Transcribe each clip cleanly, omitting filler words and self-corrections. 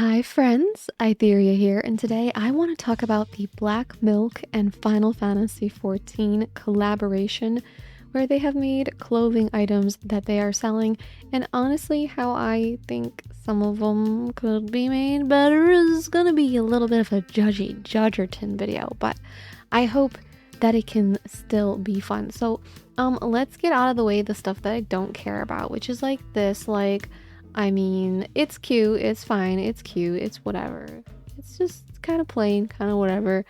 Hi friends, Aitherea here, and today I want to talk about the BlackMilk and Final Fantasy XIV collaboration where they have made clothing items that they are selling, and honestly how I think some of them could be made better is gonna be a little bit of a judgerton video, but I hope that it can still be fun. So let's get out of the way the stuff that I don't care about, which is like this, I mean, it's cute, it's fine, it's cute, it's whatever. It's just kind of plain, kind of whatever.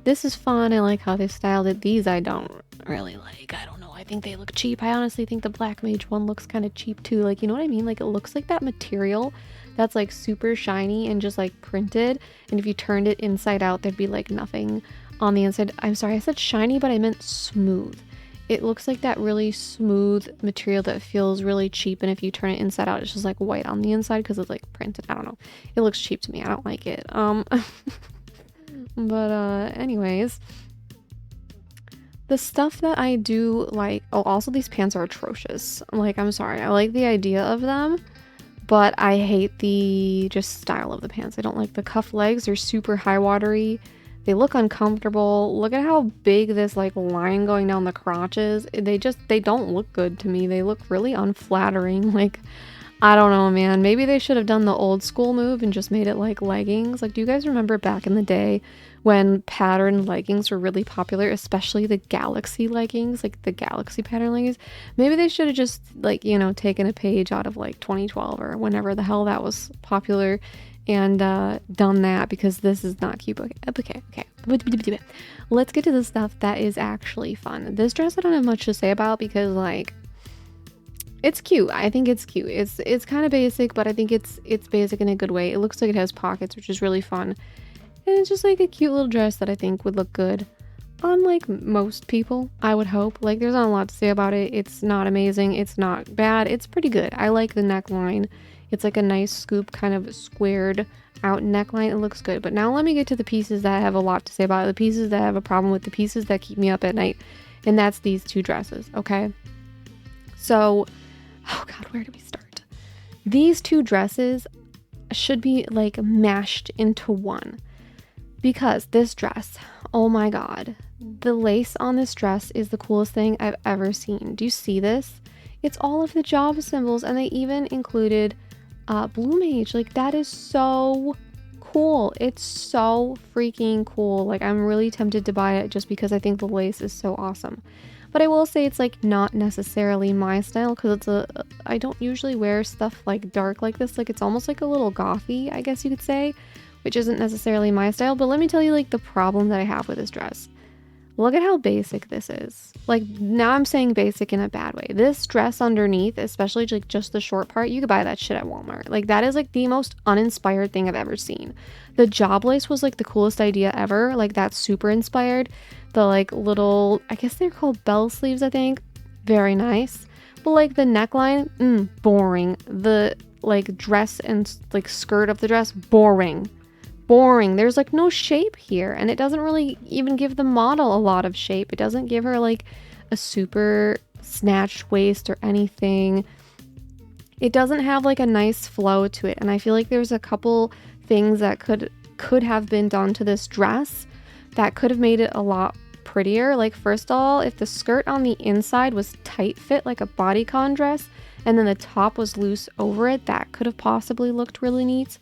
This is fun, I like how they styled it. These I don't really like, I don't know, I think they look cheap. I honestly think the Black Mage one looks kind of cheap too, like, you know what I mean? Like, it looks like that material that's like super shiny and just like printed, and if you turned it inside out, there'd be like nothing on the inside. I'm sorry, I said shiny, but I meant smooth. It looks like that really smooth material that feels really cheap, and if you turn it inside out, it's just like white on the inside because it's like printed. I don't know. It looks cheap to me. I don't like it. But anyways, the stuff that I do like, oh, also these pants are atrocious. Like, I'm sorry. I like the idea of them, but I hate the just style of the pants. I don't like the cuff legs. They're super high watery. They look uncomfortable. Look at how big this like line going down the crotch is. They don't look good to me. They look really unflattering. Like, I don't know, man. Maybe they should have done the old school move and just made it like leggings. Like, do you guys remember back in the day when pattern leggings were really popular, especially the galaxy leggings, like the galaxy pattern leggings? Maybe they should have just like, you know, taken a page out of like 2012 or whenever the hell that was popular and done that, because this is not cute. Okay. Let's get to the stuff that is actually fun. This dress I don't have much to say about because like it's cute. I think it's cute. It's kind of basic, but I think it's basic in a good way. It looks like it has pockets, which is really fun. And it's just like a cute little dress that I think would look good on like most people, I would hope. Like, there's not a lot to say about it. It's not amazing. It's not bad. It's pretty good. I like the neckline. It's like a nice scoop, kind of squared out neckline. It looks good. But now let me get to the pieces that I have a lot to say about, the pieces that I have a problem with, the pieces that keep me up at night. And that's these two dresses, okay? So, oh God, where do we start? These two dresses should be like mashed into one. Because this dress, oh my God, the lace on this dress is the coolest thing I've ever seen. Do you see this? It's all of the job symbols, and they even included Blue Mage. Like, that is so cool. It's so freaking cool. Like, I'm really tempted to buy it just because I think the lace is so awesome. But I will say it's like not necessarily my style, because I don't usually wear stuff like dark like this. Like, it's almost like a little gothy, I guess you could say, which isn't necessarily my style. But let me tell you like the problem that I have with this dress. Look at how basic this is. Like, now I'm saying basic in a bad way. This dress underneath, especially like just the short part, you could buy that shit at Walmart. Like, that is like the most uninspired thing I've ever seen. The job lace was like the coolest idea ever. Like, that's super inspired. The like little, I guess they're called bell sleeves, I think. Very nice. But like the neckline, boring. The like dress and like skirt of the dress, boring. There's like no shape here, and it doesn't really even give the model a lot of shape. It doesn't give her like a super snatched waist or anything. It doesn't have like a nice flow to it, and I feel like there's a couple things that could have been done to this dress that could have made it a lot prettier. Like, first of all, if the skirt on the inside was tight fit like a bodycon dress, and then the top was loose over it, that could have possibly looked really neat.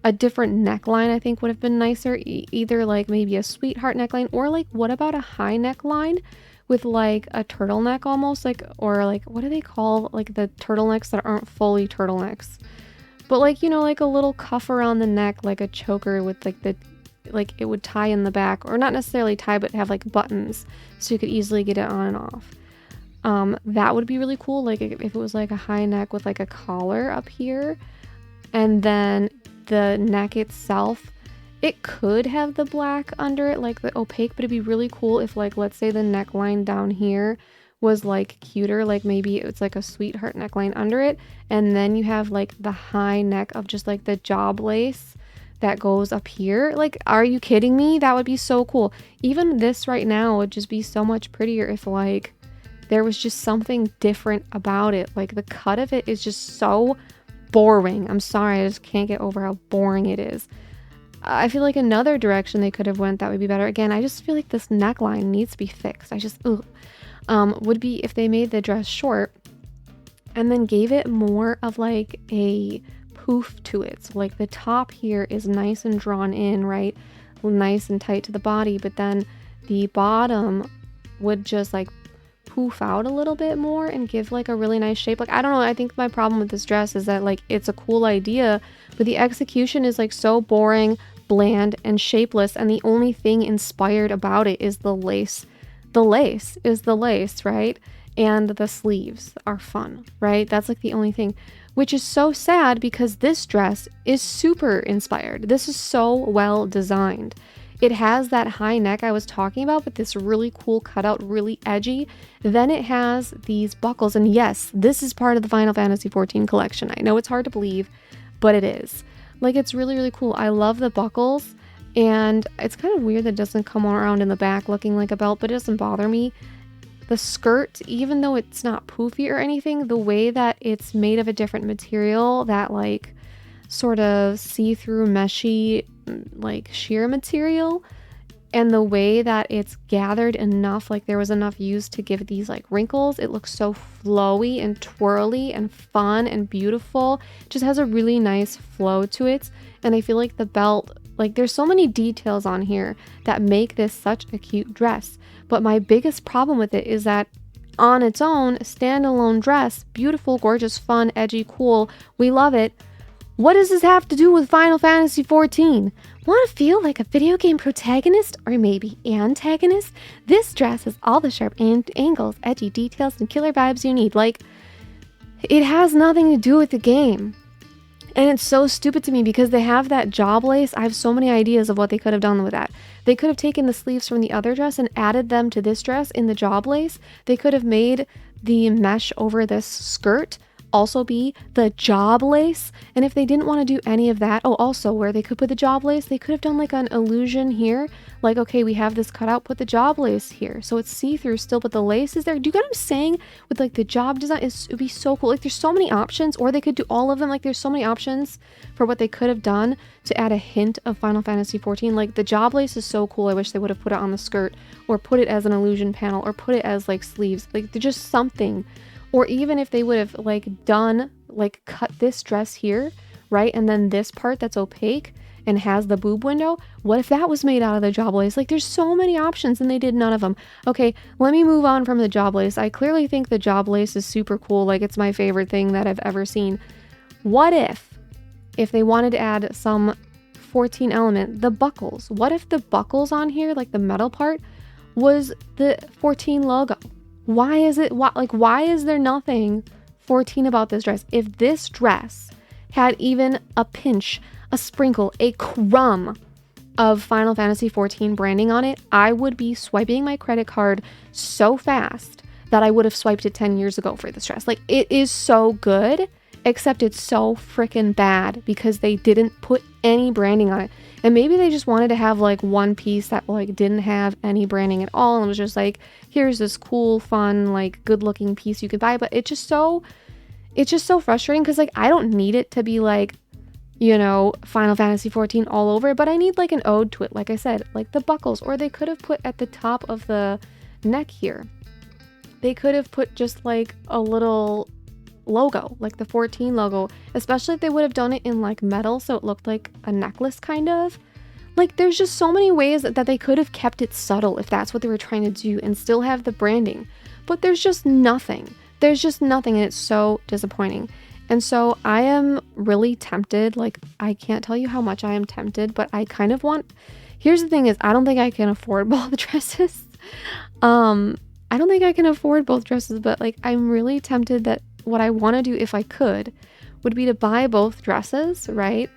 A different neckline I think would have been nicer, either like maybe a sweetheart neckline, or like, what about a high neckline with like a turtleneck almost, like, or like, what do they call like the turtlenecks that aren't fully turtlenecks, but like, you know, like a little cuff around the neck, like a choker with like the, like it would tie in the back, or not necessarily tie, but have like buttons so you could easily get it on and off. That would be really cool, like if it was like a high neck with like a collar up here, and then the neck itself, it could have the black under it, like the opaque, but it'd be really cool if, like, let's say the neckline down here was like cuter, like maybe it's like a sweetheart neckline under it, and then you have like the high neck of just like the job lace that goes up here. Like, are you kidding me? That would be so cool. Even this right now would just be so much prettier if like there was just something different about it. Like, the cut of it is just so boring. I'm sorry, I just can't get over how boring it is. I feel like another direction they could have went that would be better. Again, I just feel like this neckline needs to be fixed. Would be if they made the dress short and then gave it more of like a poof to it. So like the top here is nice and drawn in, right? Nice and tight to the body, but then the bottom would just like poof out a little bit more and give like a really nice shape. Like, I don't know, I think my problem with this dress is that like it's a cool idea, but the execution is like so boring, bland, and shapeless, and the only thing inspired about it is the lace. The lace is the lace, right? And the sleeves are fun, right? That's like the only thing, which is so sad because this dress is super inspired. This is so well designed. It has that high neck I was talking about, but this really cool cutout, really edgy. Then it has these buckles, and yes, this is part of the Final Fantasy XIV collection. I know it's hard to believe, but it is. Like, it's really, really cool. I love the buckles, and it's kind of weird that it doesn't come around in the back looking like a belt, but it doesn't bother me. The skirt, even though it's not poofy or anything, the way that it's made of a different material, that like sort of see-through meshy like sheer material, and the way that it's gathered enough, like there was enough used to give these like wrinkles, it looks so flowy and twirly and fun and beautiful. It just has a really nice flow to it, and I feel like the belt, like there's so many details on here that make this such a cute dress. But my biggest problem with it is that on its own, standalone dress, beautiful, gorgeous, fun, edgy, cool, we love it. What does this have to do with Final Fantasy XIV? Want to feel like a video game protagonist or maybe antagonist? This dress has all the sharp angles, edgy details, and killer vibes you need. Like, it has nothing to do with the game. And it's so stupid to me because they have that job lace. I have so many ideas of what they could have done with that. They could have taken the sleeves from the other dress and added them to this dress in the job lace. They could have made the mesh over this skirt also be the job lace. And if they didn't want to do any of that, also where they could put the job lace, they could have done like an illusion here, like, okay, we have this cut out, put the job lace here so it's see-through still, but the lace is there. Do you get what I'm saying? With like the job design, it would be so cool. Like, there's so many options, or they could do all of them. Like, there's so many options for what they could have done to add a hint of Final Fantasy XIV. Like, the job lace is so cool. I wish they would have put it on the skirt, or put it as an illusion panel, or put it as like sleeves, like just something. Or even if they would have like done, like cut this dress here, right? And then this part that's opaque and has the boob window, what if that was made out of the job lace? Like, there's so many options and they did none of them. Okay, let me move on from the job lace. I clearly think the job lace is super cool. Like, it's my favorite thing that I've ever seen. What if they wanted to add some 14 element, the buckles? What if the buckles on here, like the metal part, was the 14 logo? Why is there nothing 14 about this dress? If this dress had even a pinch, a sprinkle, a crumb of Final Fantasy XIV branding on it, I would be swiping my credit card so fast that I would have swiped it 10 years ago for this dress. Like, it is so good, except it's so freaking bad because they didn't put any branding on it. And maybe they just wanted to have like one piece that like didn't have any branding at all, and was just like, here's this cool, fun, like good looking piece you could buy. But it's just so frustrating because like I don't need it to be like, you know, Final Fantasy XIV all over, but I need like an ode to it. Like I said, like the buckles, or they could have put at the top of the neck here, they could have put just like a little logo, like the 14 logo, especially if they would have done it in like metal so it looked like a necklace kind of. Like, there's just so many ways that they could have kept it subtle if that's what they were trying to do and still have the branding, but there's just nothing, and it's so disappointing. And so I am really tempted. Like, I can't tell you how much I am tempted, but I kind of want, here's the thing is, I don't think I can afford both dresses. I don't think I can afford both dresses, but like I'm really tempted that what I want to do, if I could, would be to buy both dresses, right?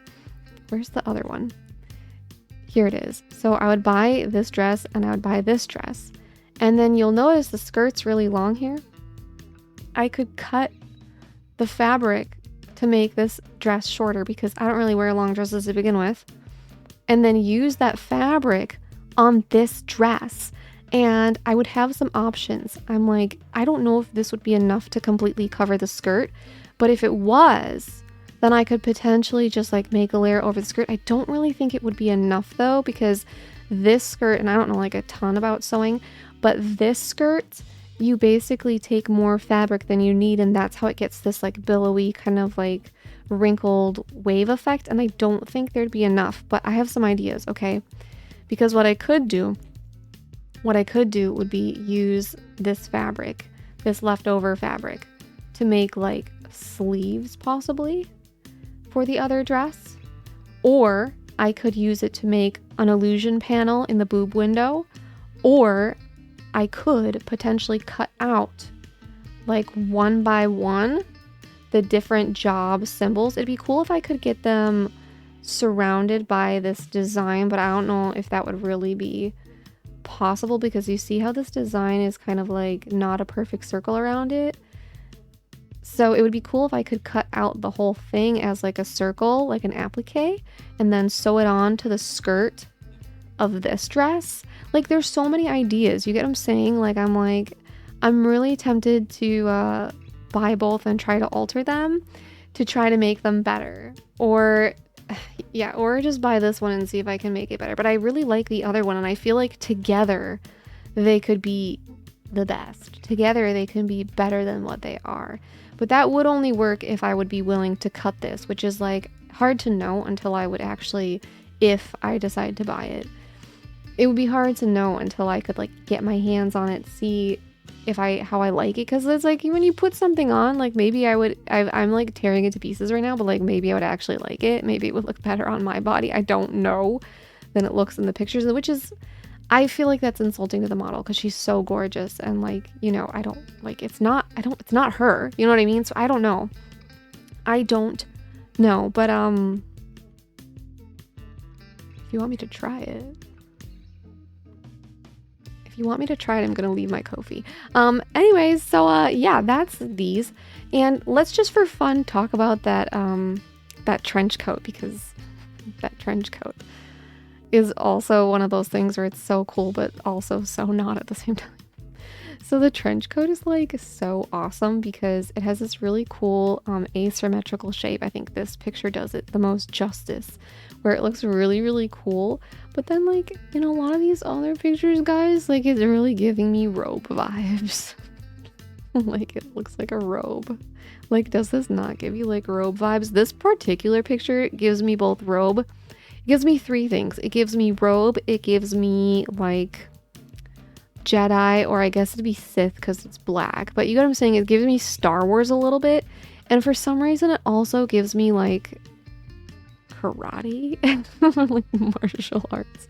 Where's the other one? Here it is. So I would buy this dress and I would buy this dress. And then you'll notice the skirt's really long here. I could cut the fabric to make this dress shorter because I don't really wear long dresses to begin with. And then use that fabric on this dress. And I would have some options. I'm like, I don't know if this would be enough to completely cover the skirt, but if it was, then I could potentially just like make a layer over the skirt. I don't really think it would be enough though, because this skirt, and I don't know like a ton about sewing, but this skirt, you basically take more fabric than you need, and that's how it gets this like billowy kind of like wrinkled wave effect, and I don't think there'd be enough, but I have some ideas, okay? Because what I could do would be use this fabric, this leftover fabric, to make like sleeves possibly for the other dress, or I could use it to make an illusion panel in the boob window, or I could potentially cut out like one by one the different job symbols. It'd be cool if I could get them surrounded by this design, but I don't know if that would really be possible, because you see how this design is kind of like not a perfect circle around it. So it would be cool if I could cut out the whole thing as like a circle, like an applique, and then sew it on to the skirt of this dress. Like there's so many ideas, you get what I'm saying? Like I'm really tempted to buy both and try to alter them to try to make them better, or yeah, or just buy this one and see if I can make it better. But I really like the other one, and I feel like together they could be the best. Together they can be better than what they are. But that would only work if I would be willing to cut this, which is like hard to know until I would actually, if I decide to buy it. It would be hard to know until I could like get my hands on it, see if how I like it, because it's like when you put something on, like maybe I'm like tearing it to pieces right now, but like maybe I would actually like it, maybe it would look better on my body, I don't know, than it looks in the pictures, which is, I feel like that's insulting to the model because she's so gorgeous, and like, you know, I don't like, it's not her, you know what I mean? So I don't know, but if you want me to try it, I'm gonna leave my Ko-fi. Anyways, so yeah, that's these, and let's just for fun talk about that trench coat, because that trench coat is also one of those things where it's so cool but also so not at the same time. So the trench coat is like so awesome because it has this really cool asymmetrical shape. I think this picture does it the most justice, where it looks really, really cool. But then like in a lot of these other pictures, guys, like it's really giving me robe vibes. Like it looks like a robe. Like, does this not give you like robe vibes? This particular picture gives me both robe. It gives me three things. It gives me robe, it gives me like Jedi, or I guess it'd be Sith because it's black, but you get what I'm saying, it gives me Star Wars a little bit, and for some reason it also gives me like karate like martial arts.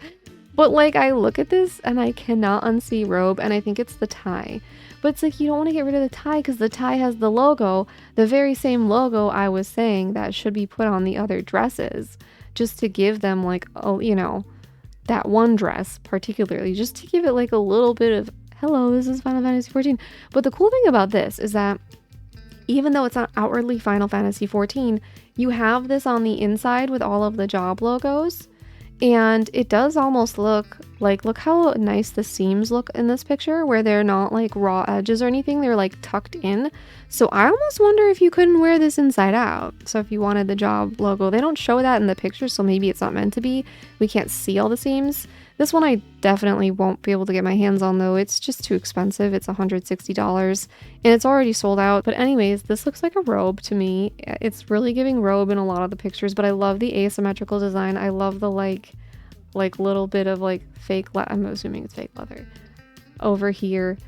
But like I look at this and I cannot unsee robe, and I think it's the tie, but it's like you don't want to get rid of the tie because the tie has the logo, the very same logo I was saying that should be put on the other dresses, just to give them like, oh, you know, that one dress particularly, just to give it like a little bit of, hello, this is Final Fantasy XIV. But the cool thing about this is that even though it's not outwardly Final Fantasy XIV, you have this on the inside with all of the job logos, and it does almost look like, look how nice the seams look in this picture, where they're not like raw edges or anything, they're like tucked in. So I almost wonder if you couldn't wear this inside out. So if you wanted the job logo, they don't show that in the picture, so maybe it's not meant to be. We can't see all the seams. This one I definitely won't be able to get my hands on though. It's just too expensive. It's $160 and it's already sold out. But anyways, this looks like a robe to me. It's really giving robe in a lot of the pictures, but I love the asymmetrical design. I love the like little bit of like fake I'm assuming it's fake leather over here.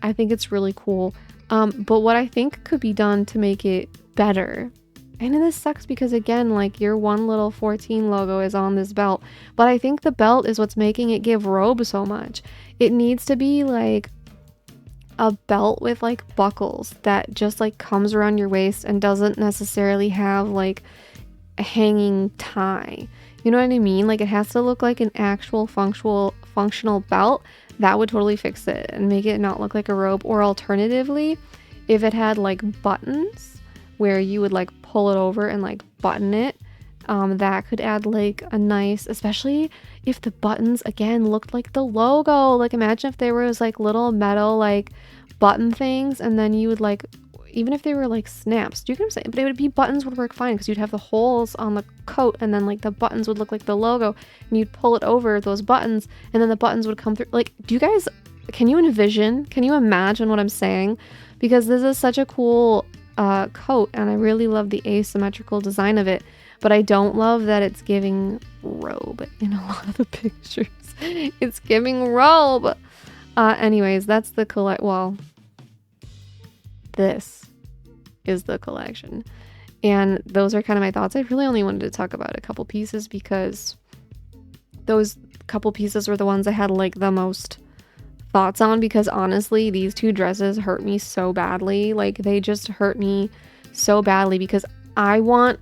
I think it's really cool. But what I think could be done to make it better, and this sucks because again, like your one little 14 logo is on this belt, but I think the belt is what's making it give robe so much. It needs to be like a belt with like buckles that just like comes around your waist and doesn't necessarily have like a hanging tie. You know what I mean? Like it has to look like an actual functional belt. That would totally fix it and make it not look like a robe. Or alternatively, if it had like buttons where you would like pull it over and like button it, that could add like a nice, especially if the buttons again looked like the logo. Like imagine if there was like little metal like button things, and then you would like, even if they were like snaps, do you get what I'm saying? But it would be buttons would work fine because you'd have the holes on the coat and then like the buttons would look like the logo and you'd pull it over those buttons and then the buttons would come through. Like, do you guys, can you imagine what I'm saying? Because this is such a cool coat and I really love the asymmetrical design of it, but I don't love that it's giving robe in a lot of the pictures. It's giving robe. Anyways, that's the this is the collection. And those are kind of my thoughts. I really only wanted to talk about a couple pieces because those couple pieces were the ones I had like the most thoughts on, because honestly, these two dresses hurt me so badly. Like, they just hurt me so badly because I want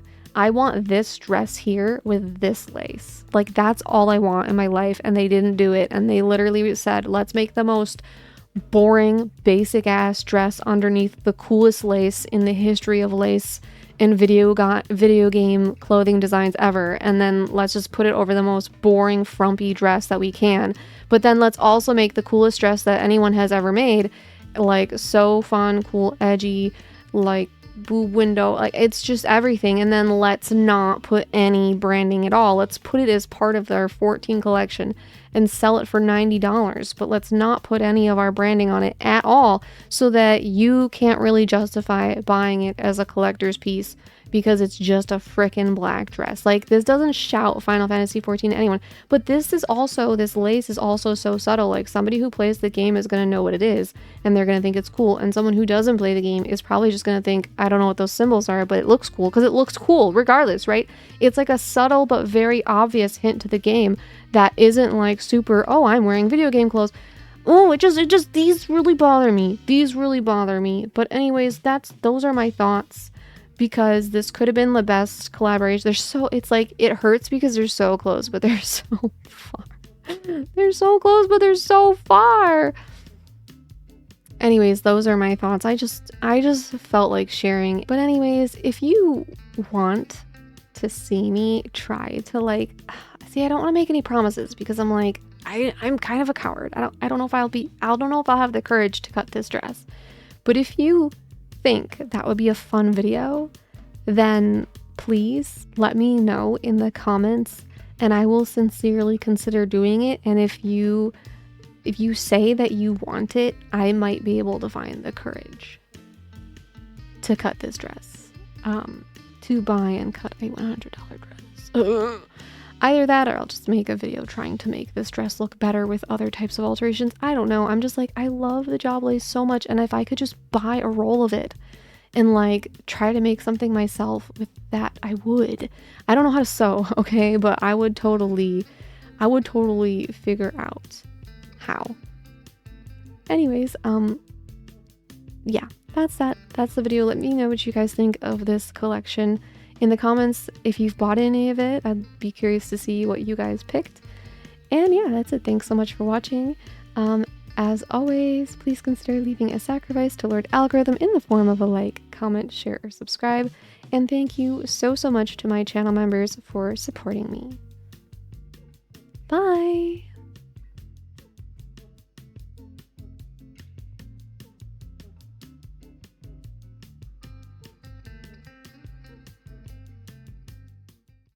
this dress here with this lace. Like, that's all I want in my life, and they didn't do it. And they literally said, let's make the most boring, basic ass dress underneath the coolest lace in the history of lace and video game clothing designs ever, and then let's just put it over the most boring, frumpy dress that we can. But then let's also make the coolest dress that anyone has ever made, like so fun, cool, edgy, like boob window, like it's just everything. And then let's not put any branding at all. Let's put it as part of their 14 collection and sell it for $90, but let's not put any of our branding on it at all, so that you can't really justify buying it as a collector's piece because it's just a frickin' black dress. Like, this doesn't shout Final Fantasy 14 to anyone, but this lace is also so subtle. Like, somebody who plays the game is going to know what it is and they're going to think it's cool, and someone who doesn't play the game is probably just going to think, I don't know what those symbols are, but it looks cool, because it looks cool regardless, right? It's like a subtle but very obvious hint to the game that isn't like super, oh, I'm wearing video game clothes. Oh, it just these really bother me. But anyways, those are my thoughts, because this could have been the best collaboration. It's like, it hurts because they're so close, but they're so far. They're so close, but they're so far. Anyways, those are my thoughts. I just felt like sharing. But anyways, if you want to see me try to like, see, I don't want to make any promises because I'm like, I'm kind of a coward. I don't know if I'll have the courage to cut this dress. But if you think that would be a fun video, then please let me know in the comments and I will sincerely consider doing it. And if you say that you want it, I might be able to find the courage to cut this dress, to buy and cut a $100 dress. Either that, or I'll just make a video trying to make this dress look better with other types of alterations. I don't know. I'm just like, I love the job lace so much, and if I could just buy a roll of it and like try to make something myself with that, I would. I don't know how to sew, okay, but I would totally figure out how. Anyways, yeah, that's the video. Let me know what you guys think of this collection in the comments. If you've bought any of it, I'd be curious to see what you guys picked. And yeah, that's it. Thanks so much for watching. As always, please consider leaving a sacrifice to Lord Algorithm in the form of a like, comment, share, or subscribe. And thank you so much to my channel members for supporting me. Bye!